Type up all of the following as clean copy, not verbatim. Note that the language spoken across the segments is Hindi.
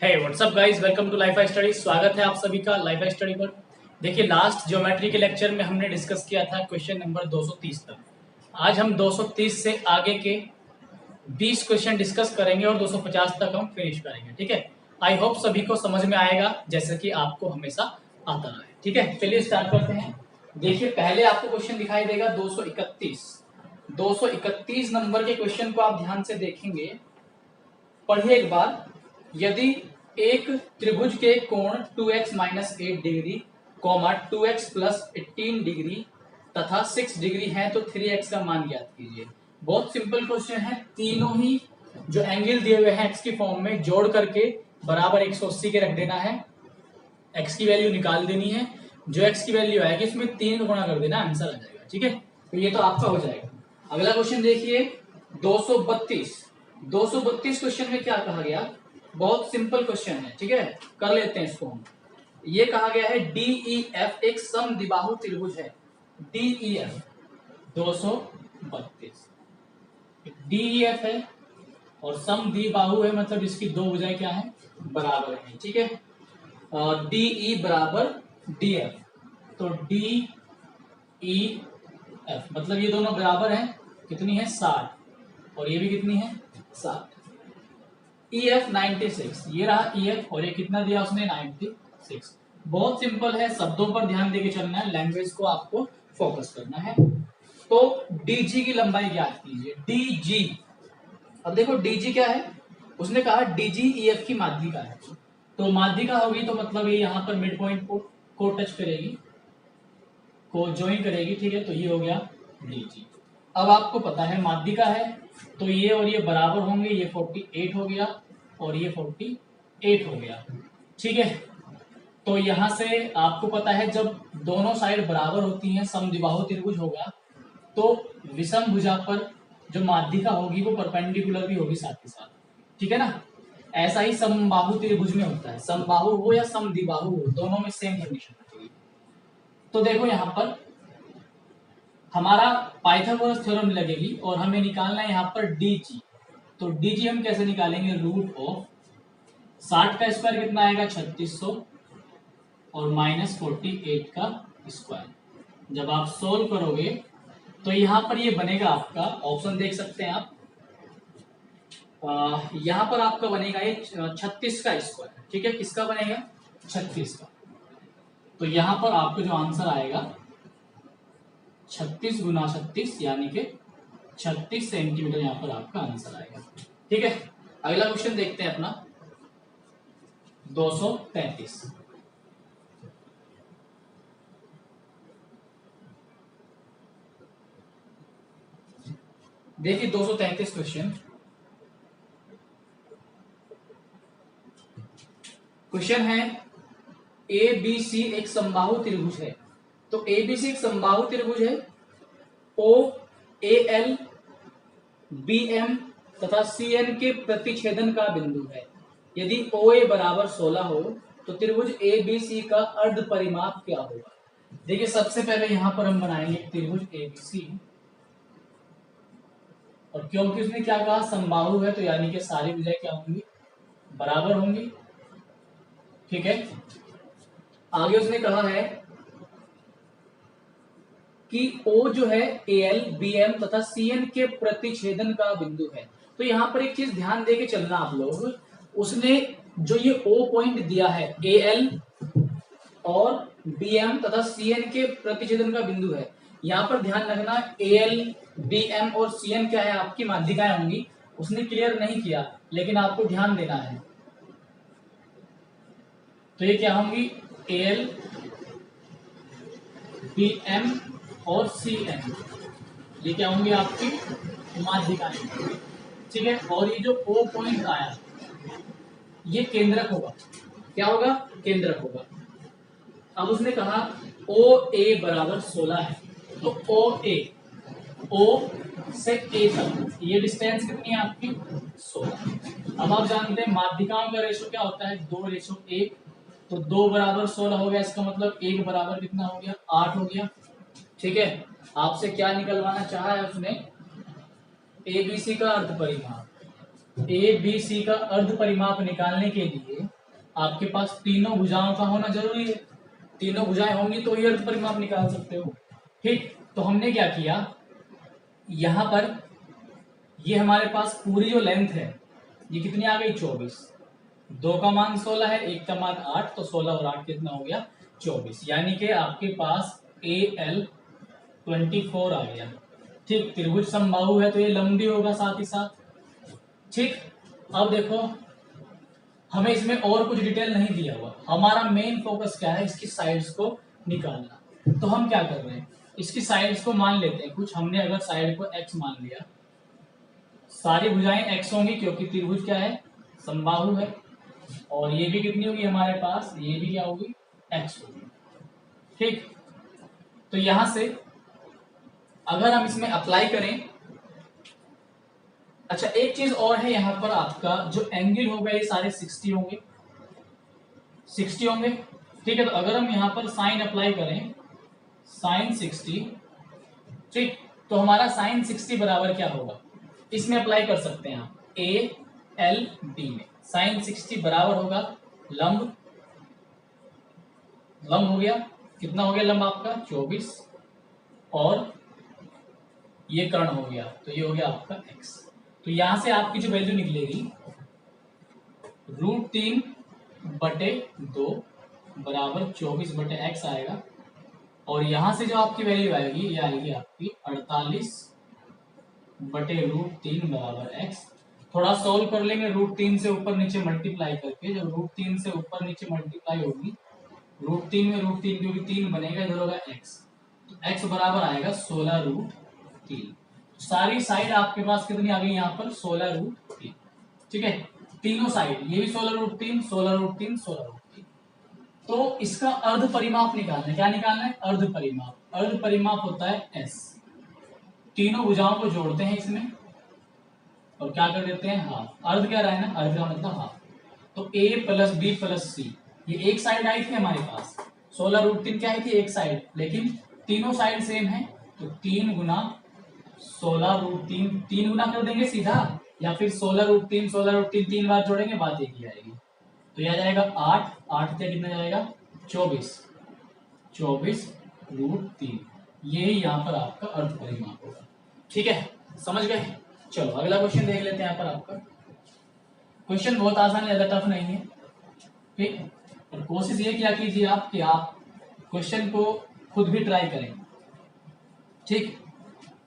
Hey what's up guys, welcome to life study. स्वागत है आप सभी का लाइफ स्टडी पर। देखिए, लास्ट ज्योमेट्री के लेक्चर में हमने डिस्कस किया था क्वेश्चन नंबर 230 तक। आज हम 230 से आगे के 20 क्वेश्चन डिस्कस करेंगे और 250 तक हम फिनिश करेंगे। ठीक है, आई होप सभी को समझ में आएगा जैसे कि आपको हमेशा आता रहा है। ठीक है, चलिए स्टार्ट करते हैं। देखिए, पहले आपको क्वेश्चन दिखाई देगा 231 नंबर के क्वेश्चन को आप ध्यान से देखेंगे, पढ़िए एक बार। यदि एक त्रिभुज के कोण 2x - 8 डिग्री, 2x + 18 डिग्री तथा 6 डिग्री है तो 3x का मान ज्ञात कीजिए। बहुत सिंपल क्वेश्चन है। तीनों ही जो एंगल दिए हुए हैं x की फॉर्म में जोड़ करके बराबर 180 के रख देना है। x की वैल्यू निकाल देनी है। जो x की वैल्यू आएगी उसमें 3 को गुणा कर देना, आंसर आ जाएगा। ठीक है, तो ये तो आपका हो जाएगा। अगला क्वेश्चन देखिए 232 क्वेश्चन में क्या कहा गया। बहुत सिंपल क्वेश्चन है। ठीक है, कर लेते हैं इसको हम। ये कहा गया है DEF एक समद्विबाहु त्रिभुज है। DEF 232 DEF है और समद्विबाहु है, मतलब इसकी दो भुजाएं क्या है, बराबर है। ठीक है, DE बराबर DF, तो DEF मतलब ये दोनों बराबर हैं। कितनी है, 60, और ये भी कितनी है, 60। EF 96, ये रहा EF और ये कितना दिया उसने, 96। बहुत सिंपल है, शब्दों पर ध्यान देके चलना है, लैंग्वेज को आपको फोकस करना है। तो DG की लंबाई ज्ञात कीजिए। DG, अब देखो DG क्या है, उसने कहा DG EF की माध्यिका है। तो माध्यिका होगी तो मतलब ये यहाँ पर मिड पॉइंट को टच करेगी, को ज्वाइन करेगी। ठीक है, तो ये हो गया DG। अब आपको पता है माध्यिका है तो ये और ये बराबर होंगे, ये 48 हो गया और ये 48 हो गया। ठीक है, तो यहां से आपको पता है जब दोनों साइड बराबर होती हैं, समद्विबाहु त्रिभुज होगा, तो विषम भुजा पर जो माध्यिका होगी वो परपेंडिकुलर भी होगी साथ ही साथ। ठीक है ना, ऐसा ही समबाहु त्रिभुज में होता है। समबाहु हो या समद्विबाहु हो, दोनों में सेम कंडीशन होती है। तो देखो यहाँ पर हमारा पाइथागोरस थ्योरम लगेगी और हमें निकालना है यहाँ पर DG। तो DG हम कैसे निकालेंगे, रूट ऑफ 60 का स्क्वायर कितना आएगा, 3600 और -48 का स्क्वायर। जब आप सोल्व करोगे तो यहाँ पर ये बनेगा आपका, ऑप्शन देख सकते हैं आप, यहाँ पर आपका बनेगा ये 36 का स्क्वायर। ठीक है, किसका बनेगा, 36 का। तो यहाँ पर आपको जो आंसर आएगा 36 × 36 यानी कि 36 सेंटीमीटर यहाँ पर आपका आंसर आएगा। ठीक है, अगला क्वेश्चन देखते हैं अपना 233। देखिए 233 क्वेश्चन है। ABC एक समबाहु त्रिभुज है। तो ABC एक समबाहु त्रिभुज है। OAL BM तथा CN के प्रतिच्छेदन का बिंदु है। यदि OA बराबर 16 हो तो त्रिभुज ABC का अर्ध परिमाप क्या होगा। देखिए, सबसे पहले यहां पर हम बनाएंगे त्रिभुज ABC, और क्योंकि उसने क्या कहा, समबाहु है, तो यानी कि सारी भुजाएं क्या होंगी, बराबर होंगी। ठीक है, आगे उसने कहा है कि O जो है AL BM तथा CN के प्रतिच्छेदन का बिंदु है। तो यहां पर एक चीज ध्यान देके चलना आप लोग, उसने जो ये O पॉइंट दिया है, AL और BM तथा CN के प्रतिच्छेदन का बिंदु है, यहाँ पर ध्यान रखना AL BM और CN क्या है, आपकी माध्यिकाएं होंगी। उसने क्लियर नहीं किया लेकिन आपको ध्यान देना है। तो ये क्या होंगी, AL BM और CN, ये क्या होंगी, आपकी माध्यिकाएं। ठीक है, और ये जो O पॉइंट आया ये केंद्रक होगा। क्या होगा, केंद्रक होगा। अब उसने कहा OA बराबर 16 है, तो O से A तक ये डिस्टेंस कितनी है आपकी, 16। अब आप जानते हैं माध्यिकाओं का रेशो क्या होता है, 2:1। तो 2 बराबर 16 हो गया, इसका मतलब 1 बराबर कितना हो गया, 8 हो गया। ठीक है, आपसे क्या निकलवाना चाहा है उसने, ABC का अर्ध परिमाप। ए बी सी का अर्ध परिमाप निकालने के लिए आपके पास तीनों भुजाओं का होना जरूरी है। तीनों भुजाएं होंगी तो ही अर्ध परिमाप निकाल सकते हो। ठीक, तो हमने क्या किया, यहां पर ये हमारे पास पूरी जो लेंथ है ये कितनी आ गई 24। 2 का मान 16 है, 1 का मान 8, तो 16 और 8 कितना हो गया 24, यानी कि आपके पास AL 24 आ गया। ठीक, त्रिभुज समबाहु है तो ये लंबी होगा साथ ही साथ। ठीक, अब देखो हमें इसमें और कुछ डिटेल नहीं दिया हुआ, हमारा मेन फोकस क्या है, इसकी साइड्स को निकालना। तो हम क्या कर रहे हैं, इसकी साइड्स को मान लेते हैं कुछ। हमने अगर साइड को x मान लिया, सारी भुजाएं x होंगी क्योंकि त्रिभुज क्या है, समबाहु है, और ये भी कितनी होगी हमारे पास, ये भी क्या होगी, x होगी। ठीक, तो यहां से अगर हम इसमें अप्लाई करें, अच्छा एक चीज और है, यहां पर आपका जो एंगल होगा ये सारे 60 होंगे, 60 होंगे। ठीक है, तो अगर हम यहां पर साइन अप्लाई करें, साइन 60, ठीक, तो हमारा साइन 60 बराबर क्या होगा, इसमें अप्लाई कर सकते हैं आप ALB में। साइन 60 बराबर होगा लंब, लंब हो गया, कितना हो गया लंब आपका 24, और ये कर्ण हो गया, तो ये हो गया आपका x। तो यहां से आपकी जो वैल्यू निकलेगी √3/2 बराबर 24/x आएगा, और यहां से जो आपकी वैल्यू आएगी ये आएगी आपकी 48/√3 बराबर x। थोड़ा सॉल्व कर लेंगे, √3 से ऊपर नीचे मल्टीप्लाई करके, जब √3 से ऊपर नीचे मल्टीप्लाई होगी, √3 में √3 क्योंकि 3 बनेगा, इधर होगा x, तो x बराबर आएगा 16√3। सारी साइड आपके पास कितनी आ गई यहाँ पर 16√3। ठीक है, तीनों साइड, ये भी 16√3, 16√3, 16√3। तो इसका अर्ध परिमाप निकालना है, क्या निकालना है, अर्ध परिमाप। अर्ध परिमाप होता है s, तीनों भुजाओं को जोड़ते हैं इसमें और क्या कर देते हैं हाफ। अर्ध क्या रहा है ना, अर्ध का मतलब हाफ। तो a + b + c, ये एक साइड आई थी हमारे पास, 16√3 क्या आई थी एक साइड, लेकिन तीनों साइड सेम है, तो 3 गुना 16√3, 3 गुना कर देंगे सीधा, या फिर 16√3, 16√3 3 बार जोड़ेंगे, बात एक ही आएगी। तो यह जाएगा 8, 8 से कितना जाएगा 24, 24√3, यही यहाँ पर आपका अर्ध परिमाप होगा। ठीक है, समझ गए। चलो अगला क्वेश्चन देख लेते हैं। यहाँ पर आपका क्वेश्चन बहुत आसान है, ज्यादा टफ नहीं है। ठीक, और कोशिश ये क्या कीजिए आप कि आप क्वेश्चन को खुद भी ट्राई करें। ठीक,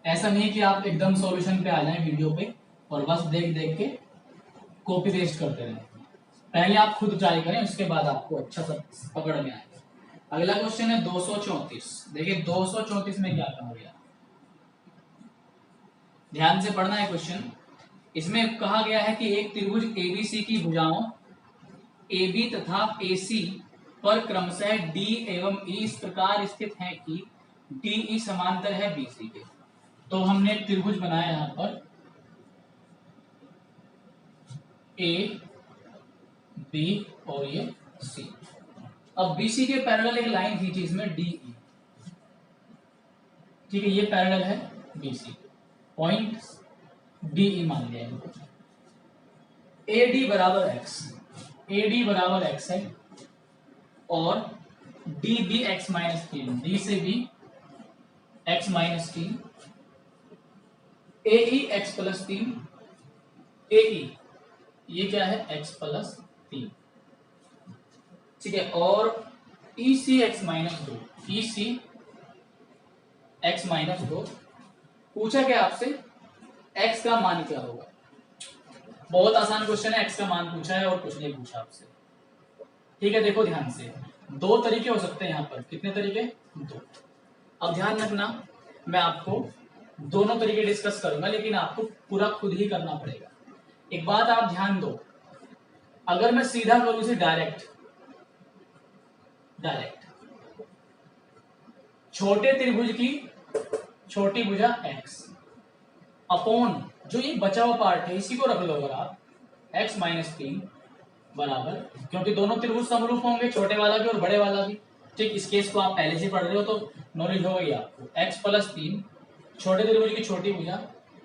ऐसा नहीं कि आप एकदम सॉल्यूशन पे आ जाएं वीडियो पे और बस देख देख के कॉपी पेस्ट करते रहें। पहले आप खुद ट्राई करें, उसके बाद आपको अच्छा सा पकड़ में आएगा। अगला क्वेश्चन है 234। देखिए 234 में क्या कहा गया, ध्यान से पढ़ना है क्वेश्चन। इसमें कहा गया है कि एक त्रिभुज ABC की भुजाओं AB तथा AC पर क्रमशः D एवं E इस प्रकार स्थित हैं कि DE समांतर है BC के। तो हमने त्रिभुज बनाया यहां पर A, B और ये C। अब BC के पैरेलल एक लाइन खींची इसमें DE। ठीक है, ये पैरेलल है BC, पॉइंट DE मान लिया इनको। AD बराबर x, AD बराबर x है, और DB x - 3, D से B x - 3, AE x + 3, AE ये क्या है x + 3। ठीक है, और EC x - 2, EC x - 2। पूछा क्या आपसे, x का मान क्या होगा। बहुत आसान क्वेश्चन है, x का मान पूछा है और कुछ नहीं पूछा आपसे। ठीक है, देखो ध्यान से, दो तरीके हो सकते हैं यहाँ पर। कितने तरीके, दो। अब ध्यान रखना, मैं आपको दोनों तरीके डिस्कस करूंगा, लेकिन आपको पूरा खुद ही करना पड़ेगा। एक बात आप ध्यान दो, अगर मैं सीधा करूं इसे डायरेक्ट, छोटे त्रिभुज की छोटी भुजा x अपॉन जो ये बचा हुआ पार्ट है इसी को रख लो अगर आप, x - 3 बराबर, क्योंकि दोनों त्रिभुज समरूप होंगे, छोटे वाला भी और बड़े वाला भी। ठीक, इस केस को आप पहले से पढ़ रहे हो तो नॉलेज होगा ही आपको। x + 3 छोटे त्रिभुज की छोटी भुजा,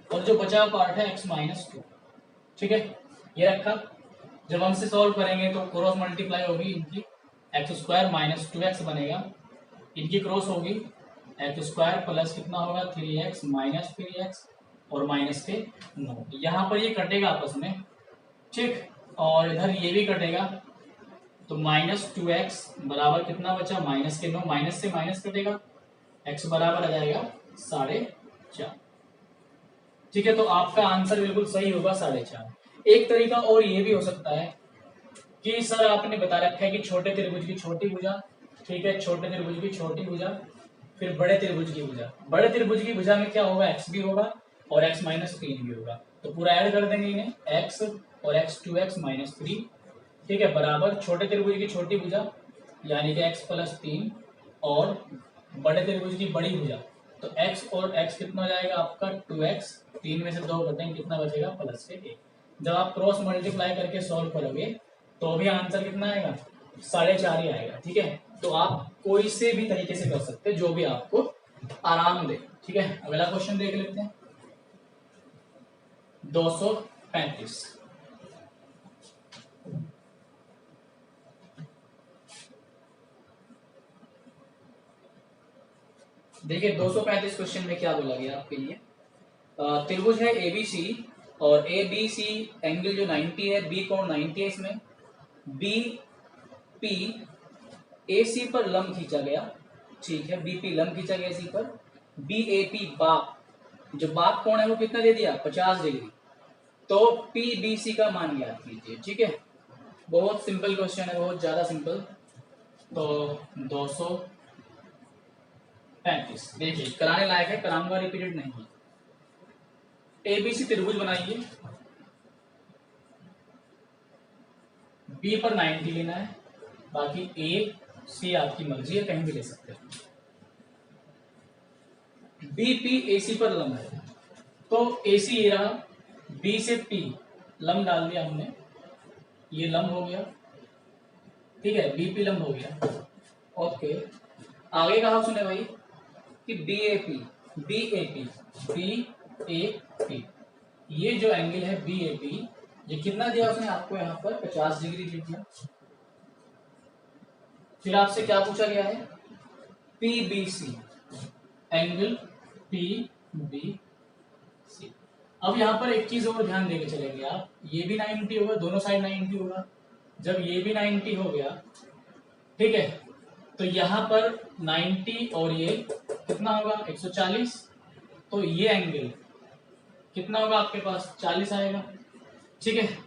और जो बचा हुआ पार्ट है x - 2। ठीक है, ये रखा। जब हम से सॉल्व करेंगे तो क्रॉस मल्टीप्लाई होगी इनकी, एक्स स्क्वायर माइनस 2x बनेगा, इनकी क्रॉस होगी, एक्स स्क्वायर प्लस कितना होगा 3x माइनस 3x और माइनस के 9। यहाँ पर ये कटेगा आपस में, ठीक, और इधर ये भी कटेगा, तो माइनस 2x बराबर कितना बचा माइनस के 9, माइनस से माइनस कटेगा, x बराबर आ जाएगा 4.5। ठीक है, तो आपका आंसर बिल्कुल सही होगा 4.5। एक तरीका और ये भी हो सकता है कि सर आपने बता रखा है कि छोटे त्रिभुज की छोटी भुजा, ठीक है, छोटे त्रिभुज की छोटी भुजा, फिर बड़े त्रिभुज की भुजा। बड़े त्रिभुज की भुजा में क्या होगा, x भी होगा और x माइनस 3 भी होगा, तो पूरा ऐड कर देंगे इन्हें, x और x 2x माइनस 3, ठीक है, बराबर छोटे त्रिभुज की छोटी भुजा यानी कि x प्लस 3 और बड़े त्रिभुज की बड़ी भुजा, तो x और x कितना हो जाएगा आपका 2x, 3 में से 2 घटेंगे कितना बचेगा प्लस के 1। जब आप क्रॉस मल्टीप्लाई करके सॉल्व करोगे तो भी आंसर कितना आएगा 4.5 ही आएगा। ठीक है, तो आप कोई से भी तरीके से कर सकते हैं जो भी आपको आराम दे। ठीक है, अगला क्वेश्चन देख लेते हैं 235। देखिए 235 क्वेश्चन में क्या बोला गया आपके लिए, त्रिभुज है ABC और ABC एंगल जो 90 है, B कोण 90 है, इसमें BP AC पर लंब खींचा गया, ठीक है, BP लंब खींचा गया AC पर, BAP बाप, जो बाप कोण है वो कितना दे दिया 50 डिग्री, तो PBC का मान ज्ञात कीजिए। ठीक है, बहुत सिंपल क्वेश्चन है, बहुत ज्यादा सिंपल। तो 235 देखिए कराने लायक है, कराऊंगा, रिपीटेड नहीं है। ABC त्रिभुज बनाइए, B पर 90 लेना है, बाकी A C आपकी मर्जी है, कहीं भी ले सकते हैं। BP AC पर लंब है, तो AC ये रहा, B से P लंब डाल दिया हमने, ये लंब हो गया, ठीक है, BP लंब हो गया। ओके, आगे कहा उसने भाई कि BAP ये जो एंगल है BAP, ये कितना दिया उसने आपको यहाँ पर 50 डिग्री दे दिया। फिर आपसे क्या पूछा गया है, PBC एंगल PBC। अब यहाँ पर एक चीज और ध्यान देके चलेंगे आप, ये भी 90 होगा, दोनों साइड 90 होगा। जब ये भी 90 हो गया, ठीक है, तो यहाँ पर 90 और ये कितना होगा 140, तो ये एंगल कितना होगा आपके पास 40 आएगा। ठीक है,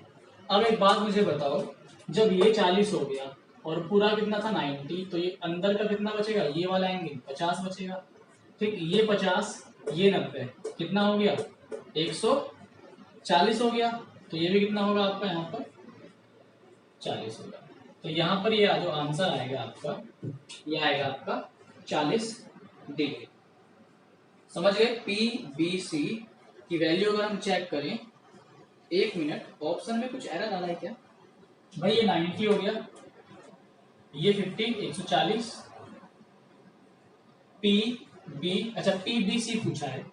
अब एक बात मुझे बताओ, जब ये 40 हो गया और पूरा कितना था 90, तो ये अंदर का कितना बचेगा, ये वाला एंगल 50 बचेगा। ठीक, ये 50 ये 90 कितना हो गया 140 हो गया, तो ये भी कितना होगा आपका यहाँ पर 40 होगा। तो यहाँ पर ये जो आंसर आएगा आपका, ये आएगा आपका 40 डिग्री। समझ गए, PBC की वैल्यू अगर हम चेक करें, 1 मिनट, ऑप्शन में कुछ एरर आ रहा है क्या भाई, ये 90 हो गया, ये 50 140, अच्छा PBC पूछा है,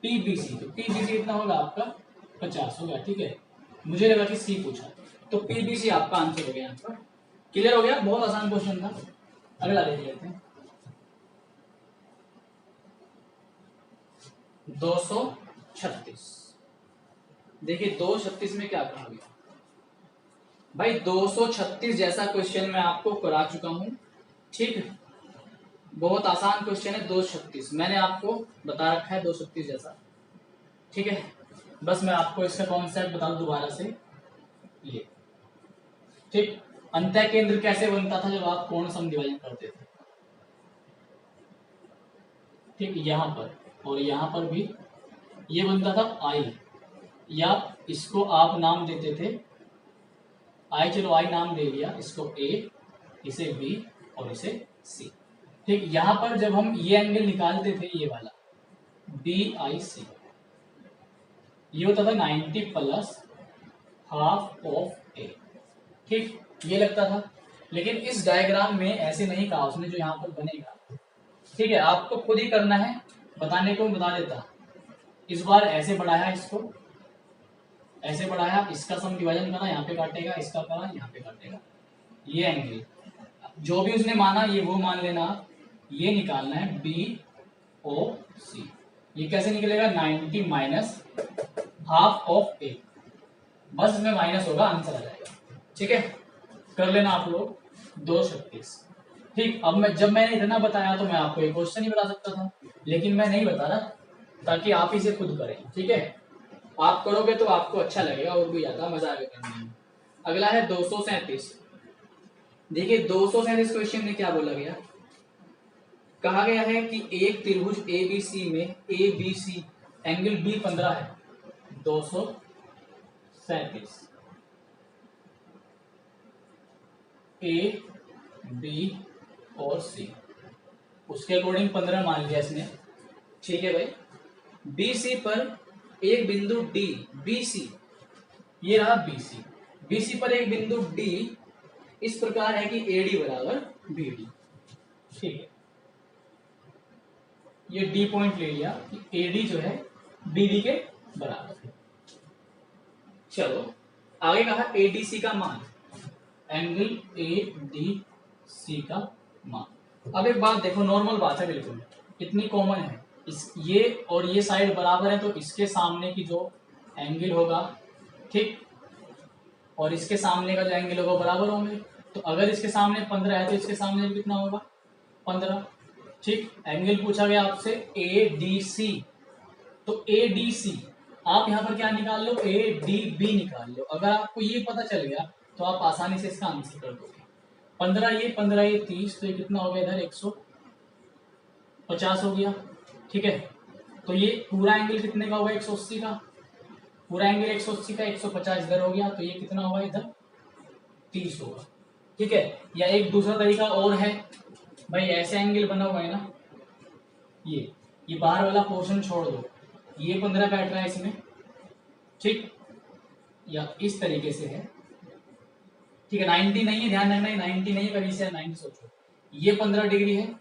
PBC, तो PBC कितना होगा आपका 50 होगा। ठीक है, मुझे लगा कि C पूछा, तो PBC आपका आंसर हो गया यहाँ पर। क्लियर हो गया, बहुत आसान क्वेश्चन था। अगला देख लेते हैं 236। देखिए 236 में क्या कहा गया भाई, 236 जैसा क्वेश्चन मैं आपको करा चुका हूं। ठीक है, बहुत आसान क्वेश्चन है 236, मैंने आपको बता रखा है 236 जैसा। ठीक है, बस मैं आपको इसका कॉन्सेप्ट बता दूं दोबारा से। ये ठीक, अंतः केंद्र कैसे बनता था जब आप कोण सम विभाजन करते थे, ठीक, यहाँ पर और यहाँ पर भी ये बनता था I, या इसको आप नाम देते थे I, चलो I नाम दे दिया, इसको A, इसे B और इसे C। ठीक, यहाँ पर जब हम ये एंगल निकालते थे, ये वाला BIC, ये होता था 90 प्लस हाफ ऑफ A। ठीक, ये लगता था, लेकिन इस डायग्राम में ऐसे नहीं कहा उसने जो यहाँ पर बनेगा। ठीक है, आपको खुद ही करना है, बताने को बता देता, इस बार ऐसे बढ़ाया इसको, ऐसे बढ़ाया, इसका सम डिवीजन करा, यहाँ पे काटेगा, इसका करा, यहाँ पे काटेगा, ये एंगल जो भी उसने माना ये वो मान लेना आप। ये निकालना है BOC। ये कैसे निकलेगा? 90 माइनस हाफ ऑफ ए, बस इसमें माइनस होगा, आंसर आ जाएगा। ठीक है, कर लेना आप लोग 236। ठीक, अब जब मैंने इतना बताया तो मैं आपको एक क्वेश्चन ही बता सकता था, लेकिन मैं नहीं बता रहा ताकि आप इसे खुद करें। ठीक है, आप करोगे तो आपको अच्छा लगेगा और भी ज्यादा मजा आएगा करने में। अगला है 237। देखिए 237 क्वेश्चन में क्या बोला गया, कहा गया है कि एक त्रिभुज ABC में ABC एंगल B15 है। 237 A B और C, उसके अकॉर्डिंग 15 मान लिया इसने। ठीक है भाई, BC पर एक बिंदु D, BC ये रहा BC पर एक बिंदु D इस प्रकार है कि AD बराबर BD। ठीक है, ये D पॉइंट ले लिया कि AD जो है BD के बराबर है। चलो आगे कहा ADC का मान, एंगल ADC का मान। अब एक बात देखो, नॉर्मल बात है, बिल्कुल इतनी कॉमन है, इस ये और ये साइड बराबर है तो इसके सामने की जो एंगल होगा, ठीक, और इसके सामने का जो एंगल होगा बराबर होंगे। तो अगर इसके सामने 15 है तो इसके सामने भी कितना होगा? 15। ठीक, एंगल पूछा गया आपसे ADC, तो ADC आप यहाँ पर क्या निकाल लो? ADB निकाल लो। अगर आपको ये पता चल गया तो आप आसानी से इसका आंसर कर दोगे। 15 ये 30, तो ये कितना हो गया? इधर 150 हो गया। ठीक है, तो ये पूरा एंगल कितने का होगा? 180 का। पूरा एंगल 180 का, 150 इधर हो गया, तो ये कितना होगा? इधर 30 होगा। ठीक है, या एक दूसरा तरीका और है भाई, ऐसे एंगल बना हुआ है ना, ये बाहर वाला पोर्शन छोड़ दो, ये 15 बैठ रहा है इसमें, ठीक, या इस तरीके से है। ठीक है, 90 नहीं है, ध्यान रखना, 90 नहीं है, कभी से 90 सोचो। ये 15 डिग्री है,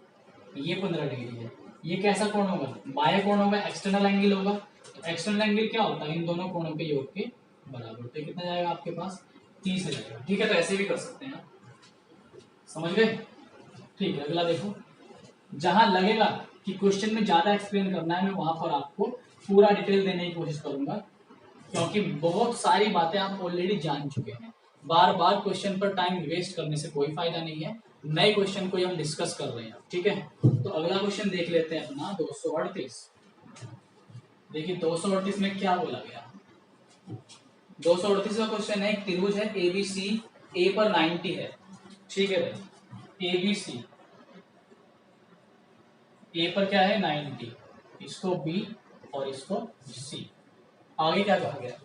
ये 15 डिग्री है, ये कैसा कोण होगा? बाह्य कोण होगा, एक्सटर्नल एंगल होगा। तो एक्सटर्नल एंगल क्या होता है? इन दोनों कोणों के योग के बराबर। तो कितना जाएगा आपके पास? 30 जाएगा। ठीक है, तो ऐसे भी कर सकते हैं, समझ गए? ठीक है, अगला देखो, जहां लगेगा कि क्वेश्चन में ज्यादा एक्सप्लेन करना है, मैं वहां पर आपको पूरा डिटेल देने की कोशिश करूंगा, क्योंकि बहुत सारी बातें आप ऑलरेडी जान चुके हैं। बार बार क्वेश्चन पर टाइम वेस्ट करने से कोई फायदा नहीं है, नए क्वेश्चन को हम डिस्कस कर रहे हैं। ठीक है, तो अगला क्वेश्चन देख लेते हैं अपना 238। देखिए 238 में क्या बोला गया? 238 का क्वेश्चन है, एक त्रिभुज है ABC, A पर 90 है। ठीक है भाई, ABC A पर क्या है? 90, इसको B और इसको C। आगे क्या कहा गया?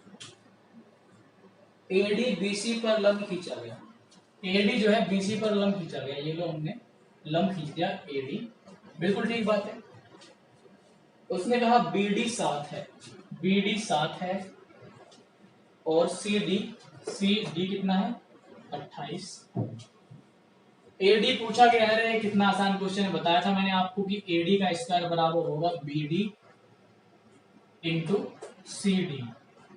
AD BC पर लंब खींचा गया। AD जो है BC पर लंब खींचा गया, ये लो हमने लंब खींच दिया AD, बिल्कुल ठीक बात है। उसने कहा BD 7 है, BD 7 है, और CD कितना है? 28। AD पूछा गया है, कितना आसान क्वेश्चन है, बताया था मैंने आपको कि AD का स्क्वायर बराबर होगा BD इंटू CD।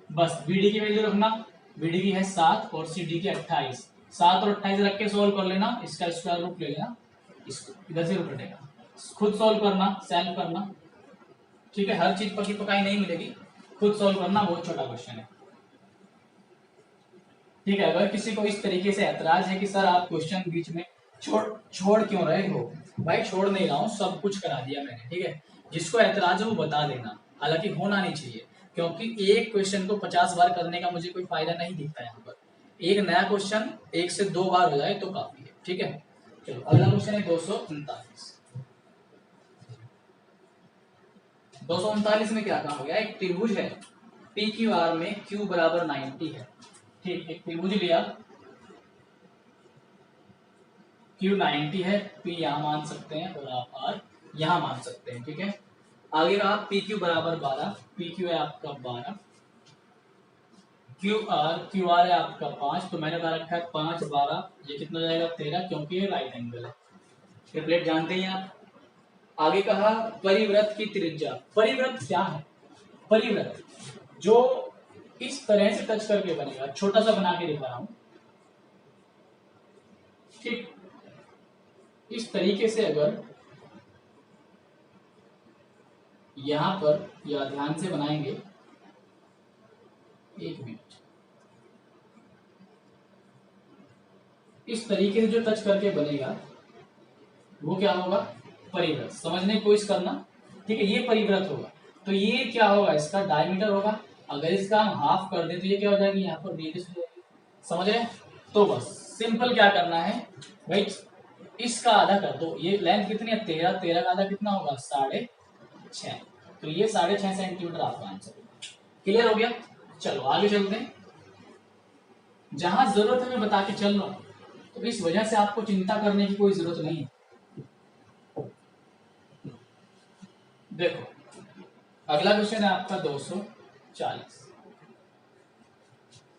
बस BD की वैल्यू रखना, BD की है 7 और CD की 28। 7 और 28 रख के सोल्व कर लेना, इसका स्क्वायर रूट ले लेना, इसको इधर से रूट हटेगा, खुद सोल्व करना, सॉल्व करना। ठीक है, हर चीज पकी पकाई नहीं मिलेगी, खुद सोल्व करना, बहुत छोटा क्वेश्चन है। ठीक है, अगर किसी को इस तरीके से ऐतराज है कि सर आप क्वेश्चन बीच में छोड़ क्यों रहे हो, भाई छोड़ नहीं रहा हूँ, सब कुछ करा दिया मैंने। ठीक है, जिसको ऐतराज है वो बता देना, हालांकि होना नहीं चाहिए, क्योंकि एक क्वेश्चन को 50 बार करने का मुझे कोई फायदा नहीं दिखता है। यहाँ पर एक नया क्वेश्चन 1 से 2 बार हो जाए तो काफी है। ठीक है, चलो अगला क्वेश्चन है 239। 239 में क्या कहा गया? एक त्रिभुज है PQR में Q बराबर 90 है। ठीक, एक त्रिभुज लिया, Q 90 है, P यहाँ मान सकते हैं और आप R यहाँ मान सकते हैं। ठीक है, आगे का PQ बराबर 12, PQ है आपका 12, QR है आपका 5, तो मैंने कहा रखा है 5 12, ये कितना जाएगा? 13, क्योंकि ये राइट एंगल है। ट्रिपलेट जानते हैं आप। आगे कहा परिवृत्त की त्रिज्या। परिवृत्त क्या है? परिवृत्त जो इस तरह से टच करके बनेगा, छोटा सा बना के दिखा रहा हूं, ठीक। इस तरीके से अगर यहां पर या ध्यान से बनाएंगे, एक मिनट, इस तरीके से जो टच करके बनेगा वो क्या होगा, परिवृत्त। समझने की कोशिश करना, ठीक है, ये परिवृत्त होगा। तो ये क्या होगा, इसका डायमीटर होगा। अगर इसका हम हाफ कर दें तो ये क्या हो जाएगी, यहाँ पर रेडियस हो जाएगी। समझ रहे हैं? तो बस सिंपल क्या करना है भाई, इसका आधा कर दो। ये लेंथ कितनी है, 13, 13 का आधा कितना होगा, 6.5। तो ये 6.5 सेंटीमीटर आपका आंसर होगा। क्लियर हो गया? चलो आगे चलते हैं। जहां जरूरत है मैं बता के चल रहा हूं, तो इस वजह से आपको चिंता करने की कोई जरूरत नहीं है। देखो अगला क्वेश्चन है आपका 240।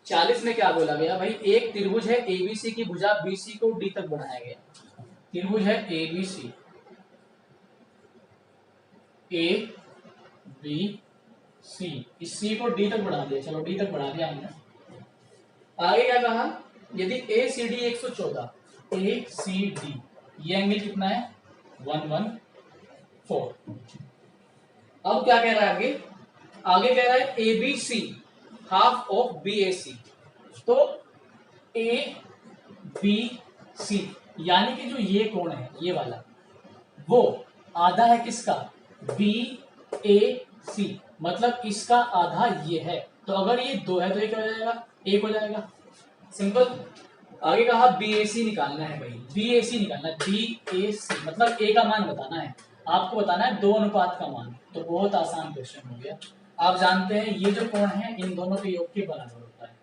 40 में क्या बोला गया भाई, एक त्रिभुज है एबीसी की भुजा बीसी को डी तक बढ़ाया गया। त्रिभुज है एबीसी, ए बी सी, इस सी को डी तक बढ़ा दिया, चलो डी तक बढ़ा दिया हमने। आगे क्या कहा, यदि ए सी डी 114, ए सी डी ये एंगल कितना है, 114। अब क्या कह रहा है आगे, आगे कह रहा है A B C half of B A C. तो ए बी सी यानी कि जो ये कोण है ये वाला, वो आधा है किसका, बी ए सी, मतलब इसका आधा ये है। तो अगर ये 2 है तो ये क्या हो जाएगा, 1 हो जाएगा। सिंपल। आगे कहा बी ए सी निकालना है भाई, बी ए सी निकालना है, बी ए सी मतलब ए का मान बताना है, आपको बताना है 2 अनुपात का मान। तो बहुत आसान क्वेश्चन हो गया। आप जानते हैं ये जो कोण है इन दोनों के योग के बराबर होता है।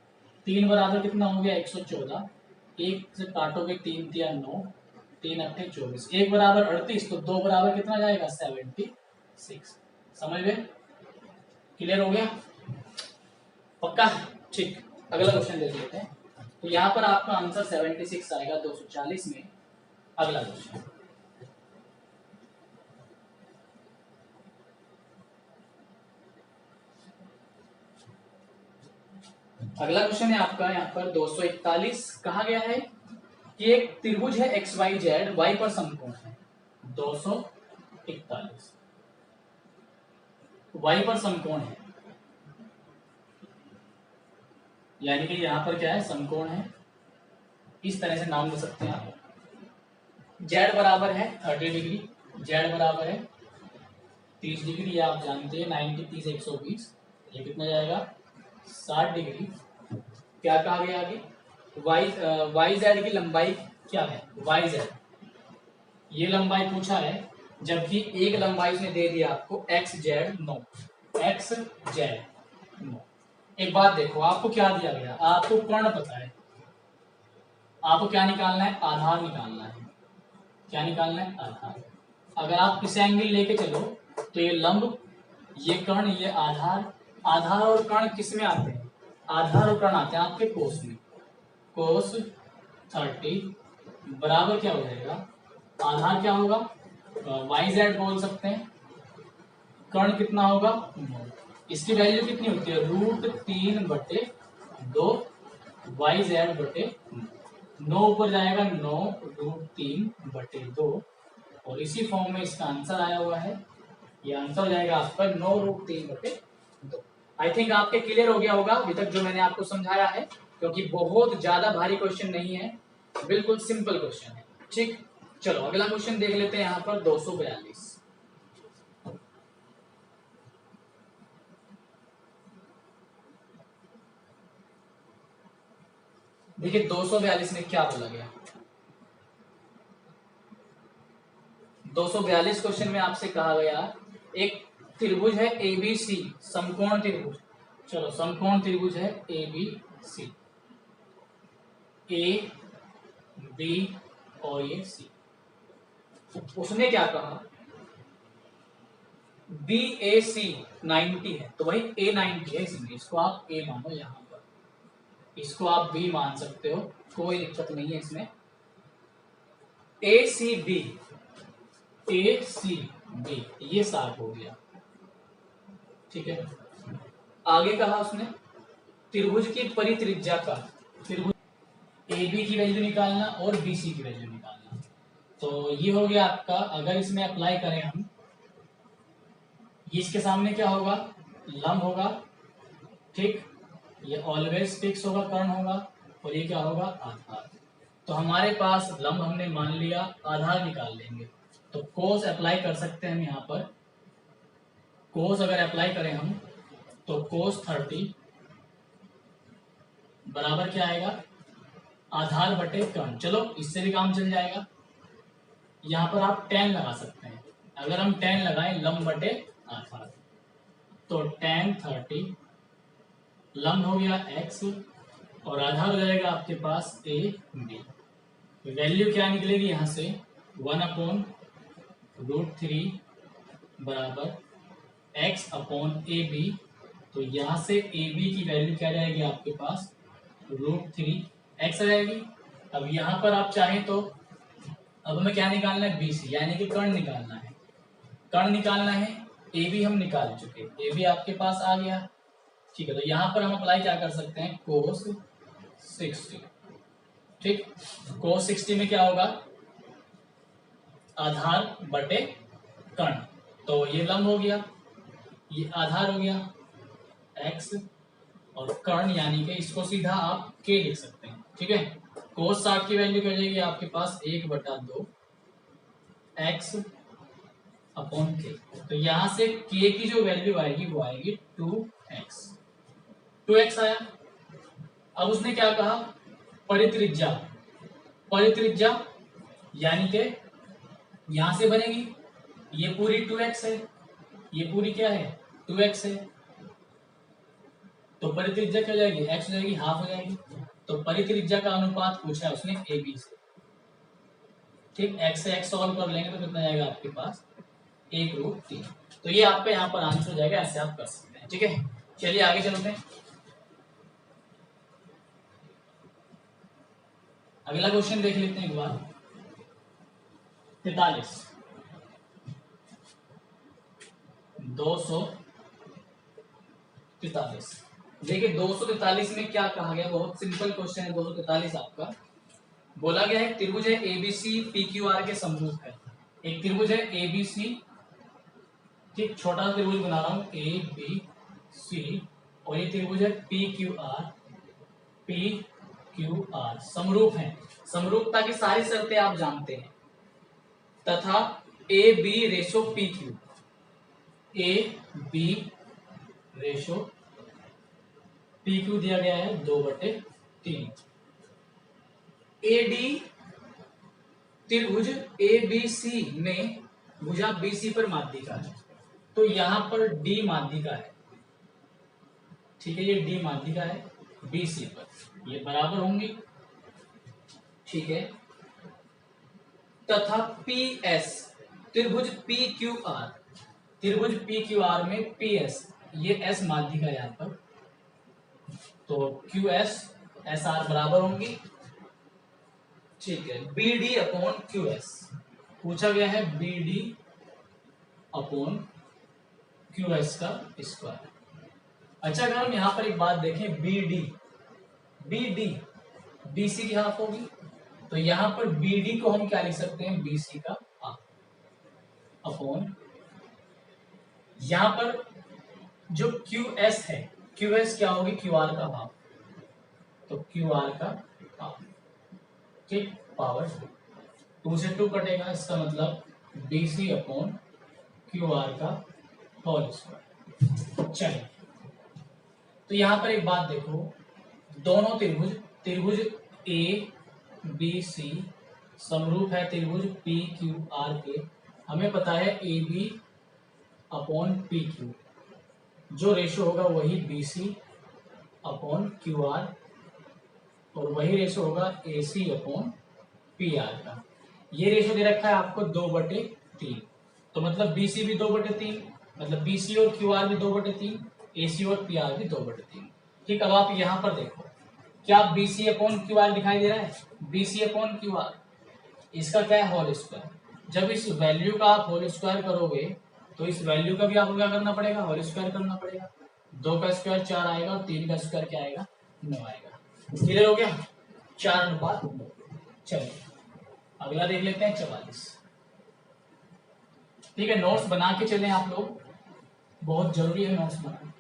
3 बराबर कितना हो गया, 114, 1 से काटोगे 3 तिया 9, 3 अट्ठे 24, 1 बराबर 38, तो 2 बराबर कितना जाएगा, 76। समझ गए? क्लियर हो गया? पक्का? ठीक। अगला क्वेश्चन देख लेते हैं। तो यहाँ पर आपका आंसर 76 आएगा 240 में। अगला क्वेश्चन, अगला क्वेश्चन है आपका यहाँ पर 241। कहा गया है कि एक त्रिभुज है एक्स वाई जेड, वाई पर समकोण है। 241 वाई पर समकोण है, यानी कि यहां पर क्या है, समकोण है। इस तरह से नाम दे सकते हैं आप। जेड बराबर है 30 डिग्री, जेड बराबर है 30 डिग्री, ये आप जानते हैं 90, 30, 120, ये कितना जाएगा, 60 डिग्री। क्या कहा गया आगे, वाई जेड की लंबाई क्या है, वाई जेड ये लंबाई पूछा है, जबकि एक लंबाई उसने दे दिया आपको एक्स जेड 9, एक्स जेड 9। एक बात देखो, आपको क्या दिया गया, आपको कर्ण पता है, आपको क्या निकालना है, आधार निकालना है। क्या निकालना है, आधार। अगर आप इस एंगल लेके चलो तो ये लंब, ये कर्ण, ये आधार। आधार और कर्ण किस में आते हैं, आधार और कर्ण आते हैं आपके कोस में। कोस 30 बराबर क्या हो जाएगा, आधार क्या होगा, वाई जेड बोल सकते हैं, कर्ण कितना होगा 9। इसकी वैल्यू कितनी होती है, √3/2 वाई जेड बटे 9 ऊपर जाएगा 9 √3/2, और इसी फॉर्म में इसका आंसर आया हुआ है। ये आंसर हो जाएगा आपका 9 √3/2। आई थिंक आपके क्लियर हो गया होगा अभी तक जो मैंने आपको समझाया है, क्योंकि बहुत ज्यादा भारी क्वेश्चन नहीं है, बिल्कुल सिंपल क्वेश्चन है। ठीक, चलो अगला क्वेश्चन देख लेते हैं यहाँ पर 242। देखिए 242 में क्या बोला गया, 242 क्वेश्चन में आपसे कहा गया एक त्रिभुज है एबीसी, समकोण त्रिभुज। चलो समकोण त्रिभुज है एबीसी, ए बी और ये सी। उसने क्या कहा, बी ए सी 90 है, तो भाई ए 90 है, इसमें इसको आप ए मानो, यहां पर इसको आप बी मान सकते हो, कोई दिक्कत नहीं है इसमें। ए C B, A C B ये 60 हो गया। ठीक है, आगे कहा उसने त्रिभुज की परित्रिज्या का, त्रिभुज ए बी की वैल्यू निकालना और बी सी की वैल्यू निकालना। तो ये हो गया आपका, अगर इसमें अप्लाई करें हम, ये इसके सामने क्या होगा, लंब होगा, ठीक, ये ऑलवेज फिक्स होगा, कर्ण होगा, और ये क्या होगा, आधार। तो हमारे पास लंब हमने मान लिया, आधार निकाल लेंगे। तो कोस अप्लाई कर सकते हैं हम यहाँ पर। कोस अगर अप्लाई करें हम तो कोस 30 बराबर क्या आएगा, आधार बटे कर्ण। चलो इससे भी काम चल जाएगा। यहाँ पर आप tan लगा सकते हैं। अगर हम tan लगाएं लंब बटे आधार, तो tan 30 लंब हो गया x और आधार हो जाएगा आपके पास a b। वैल्यू क्या निकलेगी यहाँ से, 1/√3 बराबर x अपॉन ए बी। तो यहाँ से ए बी की वैल्यू क्या जाएगी आपके पास, √3x आ जाएगी। अब यहाँ पर आप चाहें तो अब हमें क्या निकालना है, बी सी, यानी कि कर्ण निकालना है। कर्ण निकालना है, ए बी हम निकाल चुके, ए बी आपके पास आ गया, ठीक है। तो यहाँ पर हम अप्लाई क्या कर सकते हैं, कोस 60, ठीक। कोस 60 में क्या होगा, आधार बटे कर्ण। तो ये लंब हो गया, ये आधार हो गया x, और कर्ण यानी कि इसको सीधा आप k लिख सकते हैं, ठीक है। कोस 60 की वैल्यू क्या जाएगी आपके पास, 1/2 x अपॉन k। तो यहाँ से k की जो वैल्यू आएगी वो आएगी 2x। 2x आया। अब उसने क्या कहा, परित्रिज्या, परित्रिज्या यानी कि यहां से बनेगी, ये पूरी 2x है, ये पूरी क्या है, 2x है। तो परित्रिज्या क्या हो जाएगी, x हो जाएगी, हाफ हो जाएगी। तो परित्रिज्या का अनुपात पूछा है उसने ए बी से, ठीक। x से x सॉल्व कर लेंगे तो कितना जाएगा आपके पास, 1/3। तो ये आपका यहाँ पर आंसर हो जाएगा, ऐसे आप कर सकते हैं, ठीक है। चलिए आगे चलते हैं। अगला क्वेश्चन देख लेते हैं एक बार, 43 243। देखिए 243 में क्या कहा गया, बहुत सिंपल क्वेश्चन है। 243 आपका बोला गया है त्रिभुज है एबीसी पी क्यू आर के समरूप है। एक त्रिभुज है एबीसी, ठीक, छोटा सा त्रिभुज बना रहा हूं ए बी सी, और ये त्रिभुज है पी क्यू आर समरूप है। समरूपता की सारी शर्तें आप जानते हैं। तथा A B ratio P Q, A B ratio P Q दिया गया है 2/3। ए डी त्रिभुज ए बी सी में भुजा बी सी पर माध्यिका है। तो यहां पर डी माध्यिका है, ठीक है, ये डी माध्यिका है बी सी पर, ये बराबर होंगी, ठीक है। तथा पी एस त्रिभुज पी क्यू आर, त्रिभुज पी क्यू आर में पी एस, ये एस माध्यिका है यहां पर, तो क्यू एस एस आर बराबर होंगी, ठीक है। B D upon Q S पूछा गया है, B D upon Q S का स्क्वायर। अच्छा अगर हम यहां पर एक बात देखें, बी डी बी सी की हाफ होगी, तो यहां पर बी डी को हम क्या लिख सकते हैं, बी सी का हाफ अपॉन, यहां पर जो क्यू एस है, क्यू एस क्या होगी, क्यू आर का हाफ, तो क्यू आर का हाफ, ठीक, पावर 2 से 2 कटेगा, इसका मतलब B C upon Q R का होल स्क्वायर। चलिए तो यहां पर एक बात देखो, दोनों त्रिभुज ए बी सी समरूप है त्रिभुज पी क्यू आर के। हमें पता है A B upon P Q, जो रेशो होगा वही B C upon Q R, और वही रेशो होगा A C upon P R का। ये रेशो दे रखा है आपको 2/3, तो मतलब बी सी भी 2/3, मतलब बी सी और क्यू आर भी 2/3, ए सी और पी आर भी 2/3, ठीक। अब आप यहाँ पर देखो, क्या B C upon Q R दिखाई दे रहा है, B C upon Q R, इसका क्या है, होल स्क्वायर। जब इस वैल्यू का आप होल स्क्वायर करोगे तो इस वैल्यू का भी आपको क्या करना पड़ेगा, होल स्क्वायर करना पड़ेगा। 2 का स्क्वायर 4 आएगा और 3 का स्क्वायर क्या आएगा 9 आएगा। क्लियर हो गया 4:9। चलिए अगला देख लेते हैं 44। ठीक है नोट्स बना के चलें आप लोग, बहुत जरूरी है नोट्स बनाना।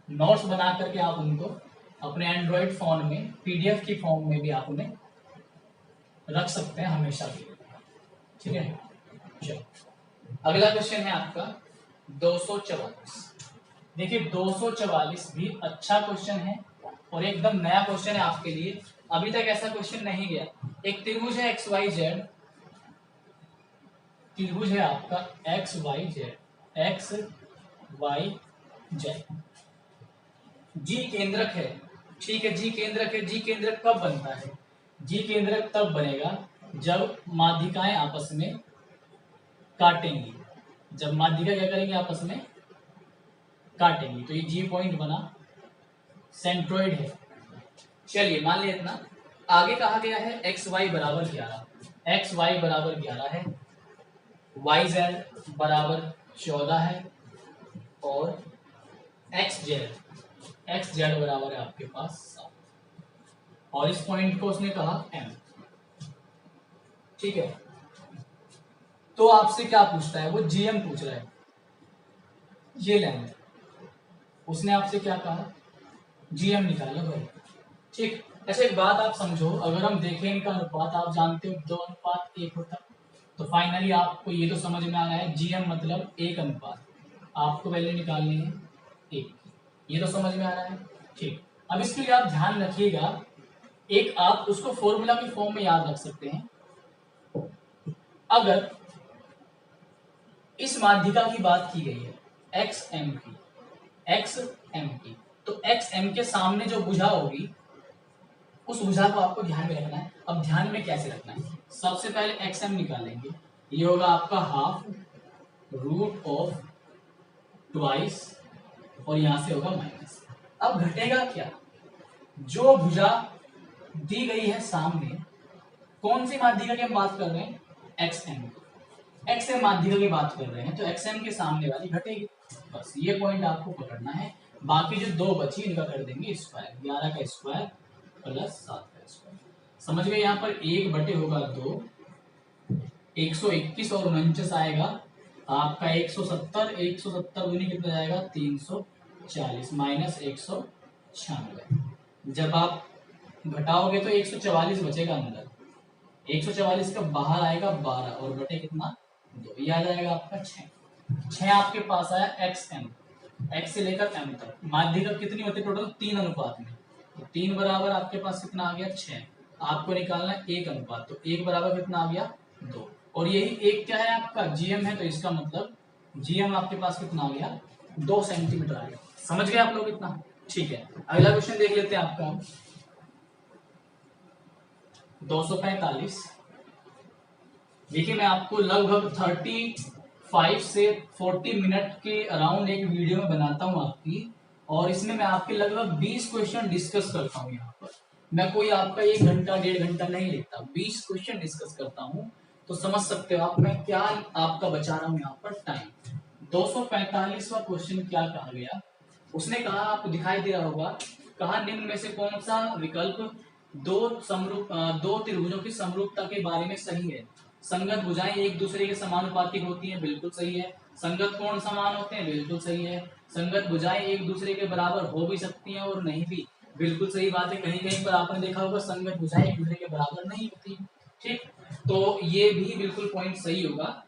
नोट्स बना करके आप उनको अपने एंड्रॉइड फोन में पीडीएफ की फॉर्म में भी आप उन्हें रख सकते हैं हमेशा के लिए। ठीक है चलो अगला क्वेश्चन है आपका 244। देखिए 244 भी अच्छा क्वेश्चन है और एकदम नया क्वेश्चन है आपके लिए, अभी तक ऐसा क्वेश्चन नहीं गया। एक त्रिभुज है एक्स वाई जेड, त्रिभुज है आपका एक्स वाई जेड, जी केंद्रक है। ठीक है जी केंद्रक है, जी केंद्रक कब बनता है? जी केंद्रक तब बनेगा जब माध्यिकाएं आपस में काटेंगी, जब माध्यिका क्या करेंगे आपस में काटेंगी, तो ये जी पॉइंट बना, सेंट्रोइड है। चलिए मान लिया इतना। आगे कहा गया है एक्स वाई बराबर 11, एक्स वाई बराबर 11 है, वाई जेड बराबर 14 है और एक्स जेड बराबर है आपके पास 7 और इस पॉइंट को उसने कहा एम। ठीक है तो आपसे क्या पूछता है वो जीएम पूछ रहा है, ये लेंथ उसने आपसे क्या कहा जीएम निकालो भाई। ठीक ऐसे एक बात आप समझो, अगर हम देखें इनका अनुपात आप जानते हो 2:1 होता, तो फाइनली आपको ये तो समझ में आ रहा है जीएम मतलब 1:, आपको वैल्यू निकालनी है 1, ये तो समझ में आ रहा है। ठीक अब इसके लिए आप ध्यान रखिएगा, एक आप उसको फॉर्मूला की फॉर्म में याद रख सकते हैं। अगर इस माध्यिका की बात की गई है एक्स एम की, तो एक्स एम के सामने जो भुजा होगी उस भुजा को आपको ध्यान में रखना है। अब ध्यान में कैसे रखना है, सबसे पहले एक्स एम निकालेंगे, ये होगा आपका हाफ रूट ऑफ ट्वाइस और यहां से होगा माइनस। अब घटेगा क्या, जो भुजा दी गई है सामने, कौन सी माध्यिका की हम बात कर रहे हैं एक्सएम माध्यिका की बात कर रहे हैं, तो एक्सएम के सामने वाली घटेगी। बस ये पॉइंट आपको पकड़ना है, बाकी जो 2 बची इनका कर देंगे स्क्वायर, 11 का स्क्वायर प्लस 7 का स्क्वायर। समझ गए, यहाँ पर 1 होगा 2, 121 और 49 आएगा आपका 170, 170 दूनी कितना जाएगा 340 माइनस 196। जब आप घटाओगे तो 144 बचेगा अंदर, 144 का बाहर आएगा 12 और बटे कितना 2, ये आ जाएगा आपका 6 आपके पास आया एक्स एम, एक्स से लेकर एम तक। माध्यिका कितनी होती है टोटल 3 अनुपात में, तो 3 बराबर आपके पास कितना आ गया 6, आपको निकालना है 1 अनुपात, तो 1 बराबर कितना आ गया 2 और यही 1 क्या है आपका जीएम है, तो इसका मतलब जीएम आपके पास कितना आ गया 2 सेंटीमीटर आ गया। समझ गए आप लोग इतना? ठीक है अगला क्वेश्चन देख लेते हैं आपका 245। देखिए मैं आपको लगभग 35 से 40 मिनट के अराउंड एक वीडियो में बनाता हूं आपकी, और इसमें मैं आपके लगभग 20 क्वेश्चन डिस्कस करता हूं। यहाँ पर मैं कोई आपका 1 घंटा 1.5 घंटा नहीं लेता, 20 क्वेश्चन डिस्कस करता हूं, तो समझ सकते हो आप मैं क्या आपका बचा रहा हूं यहाँ पर टाइम। 245वां क्वेश्चन क्या कहा गया, उसने कहा आपको दिखाई दे रहा होगा, कहा निम्न में से कौन सा विकल्प दो त्रिभुजों की समरूपता के बारे में सही है। संगत भुजाएं एक दूसरे के समानुपाती होती हैं, बिल्कुल सही है। संगत कोण समान होते हैं, बिल्कुल सही है। संगत भुजाएं एक दूसरे के बराबर हो भी सकती हैं और नहीं भी, बिल्कुल सही बात है। कहीं कहीं पर आपने देखा होगा संगत भुजाएं एक दूसरे के बराबर नहीं होती। ठीक तो ये भी बिल्कुल पॉइंट सही होगा,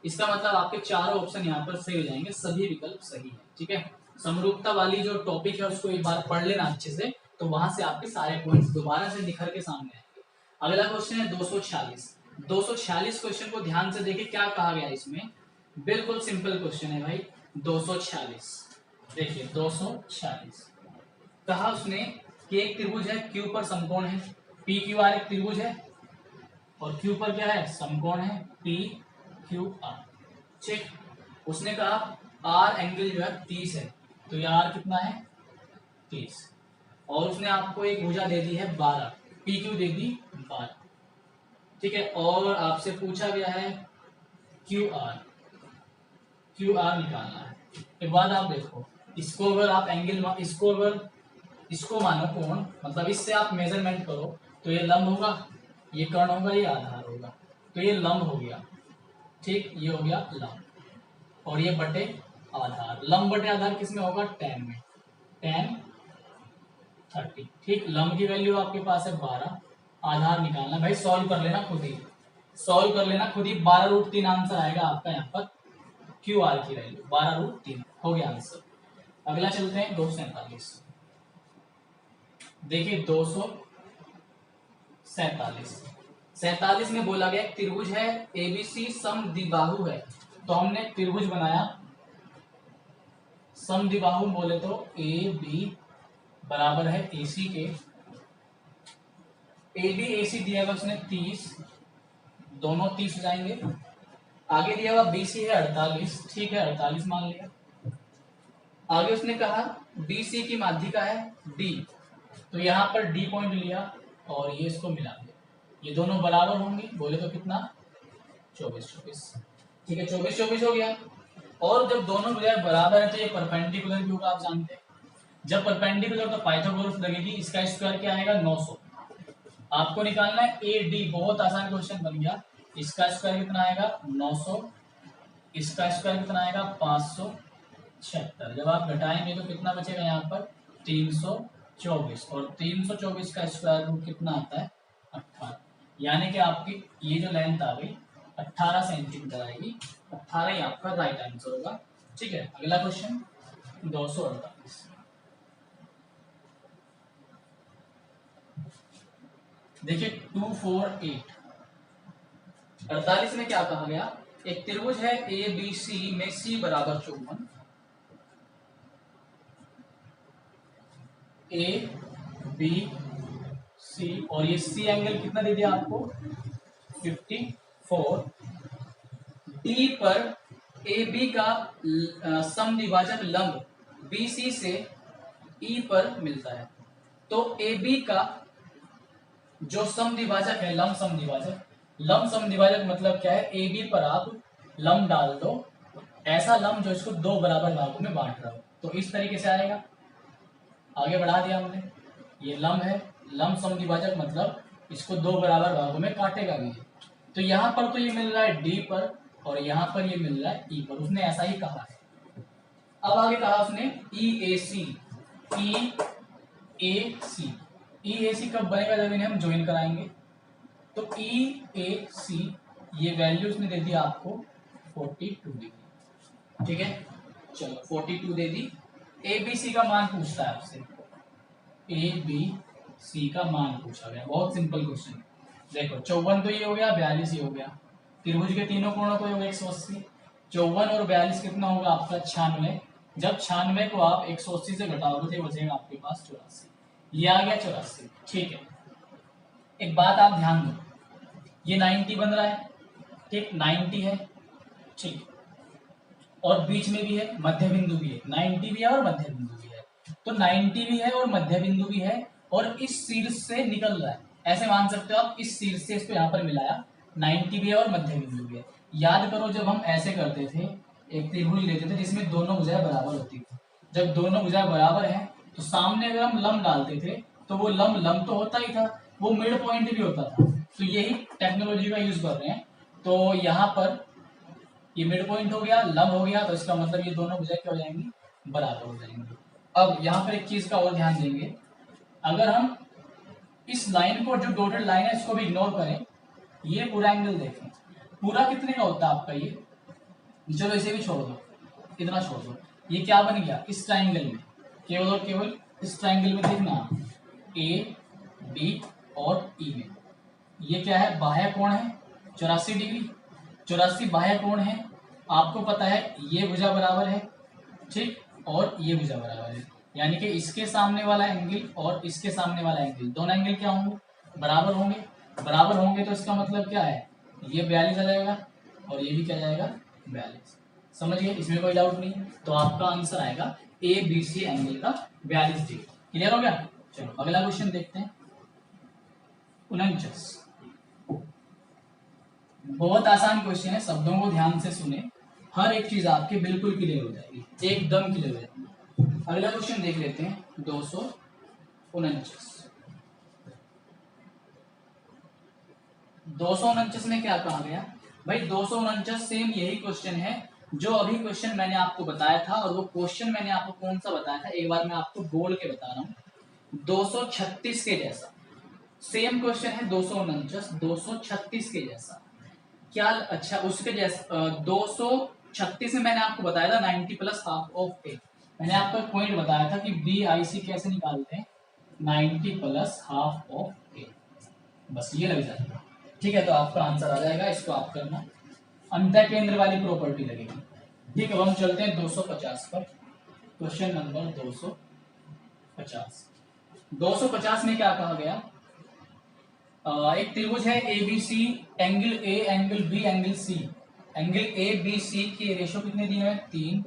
इसका मतलब आपके चारों ऑप्शन यहाँ पर सही हो जाएंगे, सभी विकल्प सही है। ठीक है समरूपता वाली जो टॉपिक है उसको एक बार पढ़ लेना अच्छे से, तो वहां से आपके सारे पॉइंट्स दोबारा से निखर के सामने आएंगे। अगला क्वेश्चन है 246। 246 क्वेश्चन को ध्यान से देखिए क्या कहा गया इसमें, बिल्कुल सिंपल क्वेश्चन है भाई। 246 देखिए 246 कहा उसने कि एक त्रिभुज है क्यू पर समकोण है, पी क्यू आर एक त्रिभुज है और क्यू पर क्या है समकोण है पी क्यू आर। ठीक उसने कहा आर एंगल जो है 30 है, तो ये आर कितना है 30, और उसने आपको एक भुजा दे दी है 12, पी क्यू दे दी 12। ठीक है और आपसे पूछा गया है क्यू आर निकालना है। एक बात आप देखो इसको अगर आप इसको अगर इसको मानो कोण, मतलब इससे आप मेजरमेंट करो तो ये लंब होगा, ये कर्ण होगा, ये आधार होगा, तो ये लंब हो गया। ठीक, ये हो गया लंब, और ये बटे आधार। लंब बटे आधार किसमें होगा? tan में, tan 30। ठीक, लंब की वैल्यू आपके पास है 12, आधार निकालना भाई, सॉल्व कर लेना खुद ही, सॉल्व कर लेना खुद ही। 12√3 आंसर आएगा आपका यहाँ पर, क्यू आर की वैल्यू 12√3 हो गया आंसर। अगला चलते हैं 247। देखिए 247 में बोला गया त्रिभुज है एबीसी समद्विबाहु है, तो हमने त्रिभुज बनाया समद्विबाहु, बोले तो ए बी बराबर है एसी के, ए बी ए सी दिया हुआ उसने 30, दोनों 30 हो जाएंगे। आगे दिया हुआ बीसी है 48, ठीक है 48 मान लिया। आगे उसने कहा बीसी की माध्यिका है डी, तो यहाँ पर डी पॉइंट लिया और ये इसको मिला दिया, ये दोनों बराबर होंगे, बोले तो कितना 24-24, ठीक है 24-24 हो गया। और जब दोनों भुजाएं बराबर है तो ये परपेंडिकुलर भी होगा, आप जानते हैं जब परपेंडिकुलर तो पाइथागोरस लगेगी, इसका स्क्वायर क्या आएगा 900। आपको निकालना है ए डी, बहुत आसान क्वेश्चन बन गया। इसका स्क्वायर कितना आएगा 900, इसका स्क्वायर कितना आएगा 576। जब आप घटाएंगे तो कितना बचेगा यहाँ पर 324, और 324 का स्क्वायर रूट कितना आता है 18, यानी कि आपकी ये जो लेंथ आ गई 18 सेंटीमीटर आएगी। 18 ही आपका राइट आंसर होगा। ठीक है, अगला क्वेश्चन 248। देखिए 248, 48 में क्या कहा गया, एक त्रिभुज है ए बी सी में सी बराबर 54, ए बी सी, और ये सी एंगल कितना दे दिया आपको 54, डी पर ए बी का समद्विभाजक लंब बी सी से ई पर मिलता है। तो ए बी का जो समद्विभाजक है, लंब समद्विभाजक मतलब क्या है, ए बी पर आप लंब डाल दो, ऐसा लंब जो इसको दो बराबर भागों में बांट रहा हो, तो इस तरीके से आएगा। आगे बढ़ा दिया हमने, ये लंब है, लंब समद्विभाजक मतलब इसको दो बराबर भागों में काटेगा भी। तो यहाँ पर तो ये मिल रहा है डी पर, और यहाँ पर ये मिल रहा है ई पर, उसने ऐसा ही कहा है। अब आगे कहा उसने ई ए सी, ई ए सी कब बनेगा, जब इन्हें हम ज्वाइन कराएंगे। तो ई ए सी ये वैल्यू उसने दे दी आपको 42 डिग्री, ठीक है चलो 42 दे दी। ए बी सी का मान पूछता है आपसे, ए बी सी का मान पूछा गया, बहुत सिंपल क्वेश्चन। देखो 54 तो ये हो गया, 42 ये हो गया, त्रिभुज के तीनों कोणों को होगा 180, 54 और 42 कितना होगा आपका 96। जब 96 को आप 180 से घटाओगे तो बचेगा आपके पास 84, ये आ गया 84। ठीक है, एक बात आप ध्यान दो, ये 90 बन रहा है, ठीक 90 है, ठीक, और बीच में भी है, मध्य बिंदु भी है, 90 भी है और मध्य बिंदु भी है। तो 90 भी है और मध्य बिंदु भी है, और इस शीर्ष से निकल रहा है, ऐसे मान सकते हो आप, इस शीर्ष से इसको यहाँ पर मिलाया, 90 भी है और मध्य बिंदु भी है। याद करो जब हम ऐसे करते थे, एक त्रिभुज लेते थे जिसमें दोनों भुजाएं बराबर होती थी, जब दोनों भुजाएं बराबर हैं तो सामने अगर हम लंब डालते थे तो वो लंब तो होता ही था, वो मिड पॉइंट भी होता था। तो यही टेक्नोलॉजी का यूज कर रहे हैं। तो यहाँ पर ये मिड पॉइंट हो गया, लंब हो गया, तो इसका मतलब ये दोनों भुजाएं क्या हो जाएंगी, बराबर हो जाएंगी। अब यहाँ पर एक चीज का और ध्यान देंगे, अगर हम इस लाइन को, जो डॉटेड लाइन है, इसको भी इग्नोर करें, ये पूरा एंगल देखें, पूरा कितने का होता है आपका ये, चलो इसे भी छोड़ दो, इतना छोड़ दो, ये क्या बन गया इस ट्राइंगल में, केवल और केवल इस ट्राइंगल में देखना, ए बी और ई में ये क्या है, बाह्य कोण है 84 डिग्री, 84 बाह्य कोण है। आपको पता है ये भुजा बराबर है, ठीक, और ये भुजा बराबर है, यानी कि इसके सामने वाला एंगल और इसके सामने वाला एंगल, दोनों एंगल क्या होंगे, बराबर होंगे। बराबर होंगे तो इसका मतलब क्या है, ये 42 आ जाएगा और ये भी क्या जाएगा 42। समझिए, इसमें कोई डाउट नहीं। तो आपका आंसर आएगा ए बी सी एंगल का 42 डिग्री। क्लियर हो गया। चलो अगला क्वेश्चन देखते हैं 49। बहुत आसान क्वेश्चन है, शब्दों को ध्यान से सुने, हर एक चीज आपकी बिल्कुल क्लियर हो जाएगी, एकदम क्लियर हो जाएगी। अगला क्वेश्चन देख लेते हैं 249। 249 में क्या कहा गया भाई? 249 सेम यही क्वेश्चन है जो अभी क्वेश्चन मैंने आपको बताया था, और वो क्वेश्चन मैंने आपको कौन सा बताया था, एक बार मैं आपको बोल के बता रहा हूँ। 236 के जैसा सेम क्वेश्चन है। 249 236 के जैसा क्या? अच्छा, उसके जैसा 236 में मैंने आपको बताया था 90 प्लस हाफ ऑफ ए। मैंने आपको एक पॉइंट बताया था कि बी आई सी कैसे निकालते हैं, 90 प्लस हाफ ऑफ ए। बस ये लग जाएगा, ठीक है। तो आपका आंसर आ जाएगा, इसको आप करना। अंतः केंद्र वाली प्रॉपर्टी लगेगी, ठीक है। अब हम चलते हैं 250 पर। Question number 250। 250 में क्या कहा गया? एक त्रिभुज है A B C, angle A, angle B, angle C. Angle A B C की रेशो कितने दिए हैं? 3,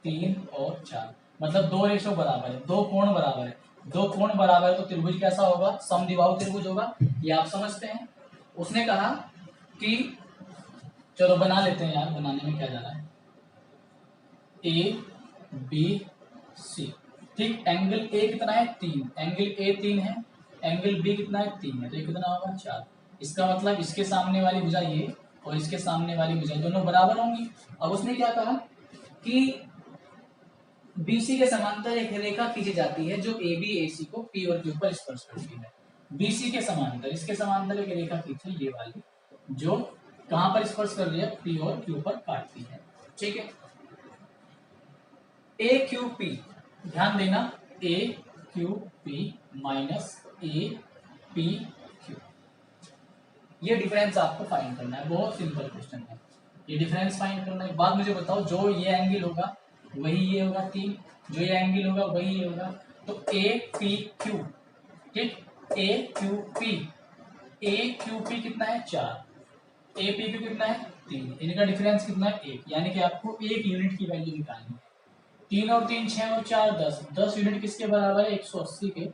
3 और 4। मतलब दो रेशो बराबर है, दो कोण बराबर है। दो कोण बराबर है तो त्रिभुज कैसा होगा? समद्विबाहु त्रिभुज होगा, ये आप समझते हैं। उसने कहा कि चलो बना लेते हैं यार, बनाने में क्या जाना है। ए बी सी, ठीक। एंगल ए कितना है? 3। एंगल ए 3 है, एंगल बी कितना है? 3 है, तो ये कितना होगा? 4। इसका मतलब इसके सामने वाली भुजा ये और इसके सामने वाली भुजा दोनों बराबर होंगी। अब उसने क्या कहा कि बीसी के समांतर एक रेखा खींची जाती है जो ए बी ए सी को पी और क्यू पर स्पर्श करती है। बीसी के समांतर, इसके समांतर एक रेखा खींची ये वाली, जो कहां पर स्पर्श कर रही है? पी और क्यू पर काटती है, ठीक है। ए क्यू पी, ध्यान देना, A Q P minus A P Q, ये डिफरेंस आपको फाइंड करना है। बहुत सिंपल क्वेश्चन है, ये डिफरेंस फाइंड करना है। बात मुझे बताओ, जो ये एंगल होगा वही ये होगा 3, जो ये एंगल होगा वही ये होगा, तो ए पी क्यू, ठीक। ए क्यू पी, ए क्यू पी कितना है? 4, ए पी क्यू कितना है? 3। इनका डिफरेंस कितना है? 1। यानी कि आपको 1 यूनिट की वैल्यू निकालनी है। 3 और 3 6 और 4 10, 10 यूनिट किसके बराबर है? 180 के।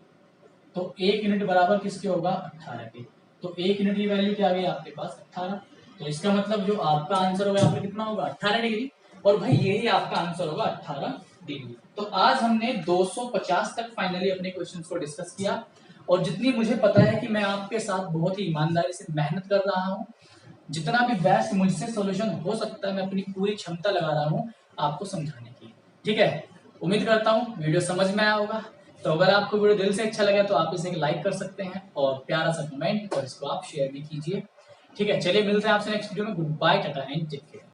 तो 1 यूनिट बराबर किसके होगा? 18 के। तो 1 यूनिट की वैल्यू क्या आ गई आपके पास? 18। तो इसका मतलब जो आपका आंसर होगा यहाँ पर कितना होगा? 18 डिग्री। और भाई यही आपका आंसर होगा, 18 डिग्री। तो आज हमने 250 तक फाइनली अपने क्वेश्चंस को डिस्कस किया, और जितनी मुझे पता है कि मैं आपके साथ बहुत ही ईमानदारी से मेहनत कर रहा हूँ, जितना भी बेस्ट मुझसे सॉल्यूशन हो सकता है मैं अपनी पूरी क्षमता लगा रहा हूँ आपको समझाने की, ठीक है। उम्मीद करता हूँ वीडियो समझ में आया होगा। तो अगर आपको वीडियो दिल से अच्छा लगा तो आप इसे लाइक कर सकते हैं, और प्यारा सा कमेंट, और इसको आप शेयर भी कीजिए, ठीक है। चलिए मिलते हैं आपसे नेक्स्ट वीडियो में। Goodbye, tata and take care.